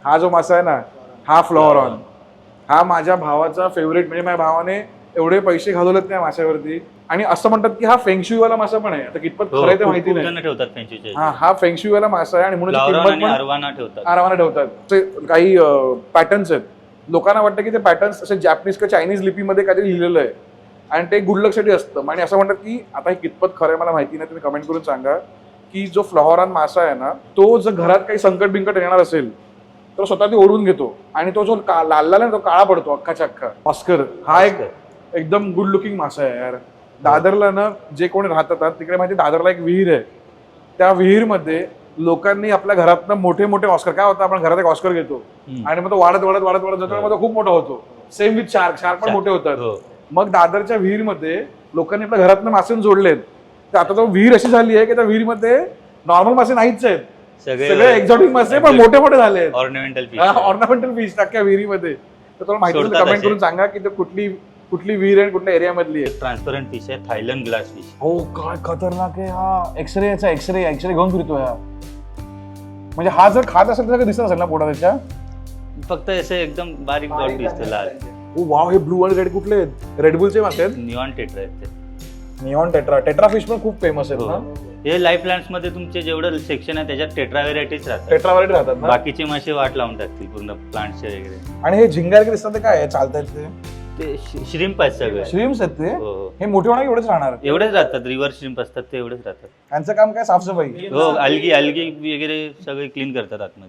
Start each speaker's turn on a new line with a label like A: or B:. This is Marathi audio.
A: हा जो मासा आहे ना, हा फ्लॉरॉन, हा माझ्या भावाचा फेवरेट. म्हणजे माझ्या भावाने एवढे पैसे घालवलेत त्या माशावरती. आणि असं म्हणतात की हा फेंगशुईवाला मासा पण आहे. आता कितपत खरं आहे ते माहिती नाही.
B: ठेवतात फेंगशुईचे.
A: हा फेंगशुईवाला मासा आहे आणि म्हणून किंमत पण
B: अरवाना ठेवतात.
A: अरवाना ठेवतात. ते काही पॅटर्न्स आहेत. लोकांना वाटतं की ते पॅटर्न्स असे जॅपनीज किंवा चायनीज लिपीमध्ये काहीतरी लिहिलेलं आहे आणि ते गुड लकसाठी असतं. आणि असं म्हणतात की आता हे कितपत खरं आहे मला माहिती नाही, तुम्ही कमेंट करून सांगा की जो फ्लॉरॉन मासा आहे ना, तो जर घरात काही संकट बिंकट येणार असेल तर स्वतः ती ओढून घेतो आणि तो जो लाल लाल आहे तो काळा पडतो अख्खाच्या अख्खा. ऑस्कर हा एक एकदम गुड लुकिंग मासा आहे यार. दादरला ना जे कोणी राहतात तिकडे माहिती, दादरला एक विहीर आहे. त्या विहीरमध्ये लोकांनी आपल्या घरातनं मोठे मोठे ऑस्कर, काय होतं आपण घरात एक ऑस्कर घेतो आणि मग तो वाढत वाढत वाढत वाढत जातो, मग तो खूप मोठा होतो. सेम विथ शार्क पण मोठे होतात. मग दादरच्या विहीरमध्ये लोकांनी आपल्या घरातनं मासे जोडलेत. तर आता तो विहीर अशी झाली आहे की त्या विहीरमध्ये नॉर्मल मासे नाहीच आहेत, सगळे एक्झॉटिक मासे पण मोठे मोठे झाले आहेत. ऑर्नामेंटल फिश टाक्या विहिरीमध्ये. तर तुला माहिती असेल कमेंट करून सांगा की कुठली विहीर आहे, कुठल्या एरियामधली आहे.
B: ट्रान्सपरंट फिश आहे, थायलंड ग्लास फिश.
A: हो काय खतरनाक आहे हा. एक्सरे घेऊन फिरतोय हा. म्हणजे हा जर खात असेल तर दिसत असेल ना पोटात त्याच्या.
B: फक्त असे एकदम बारीक डॉट दिसतो लाल.
A: ओ वाव, हे ब्लू आणि रेड कुठले आहेत? रेडबुलचे मासे आहेत.
B: निऑन टेट्रा आहेत ते.
A: निऑन टेट्रा फिश पण खूप फेमस आहेत ना.
B: हे लाईफ प्लांट्स मध्ये तुमचे जेवढं सेक्शन आहे त्याच्यात टेट्रा व्हेरायटीज राहतात.
A: टेट्रा व्हेरायटी राहतात ना.
B: बाकीचे मासे वाट लावून टाकतील पूर्ण प्लांट्सचे वगैरे.
A: आणि हे झिंगार दिसतात ते काय आहे, चालतात
B: ते श्रिम्प आहेत सगळे.
A: श्रिम्स आहेत ते. हे मोठे होणार एवढेच राहणार.
B: एवढेच राहतात, रिव्हर श्रिम्प असतात ते एवढेच राहतात.
A: यांचं काम काय, साफसफाई.
B: हो, अलगी वगैरे सगळे क्लीन करतात आतमध्ये.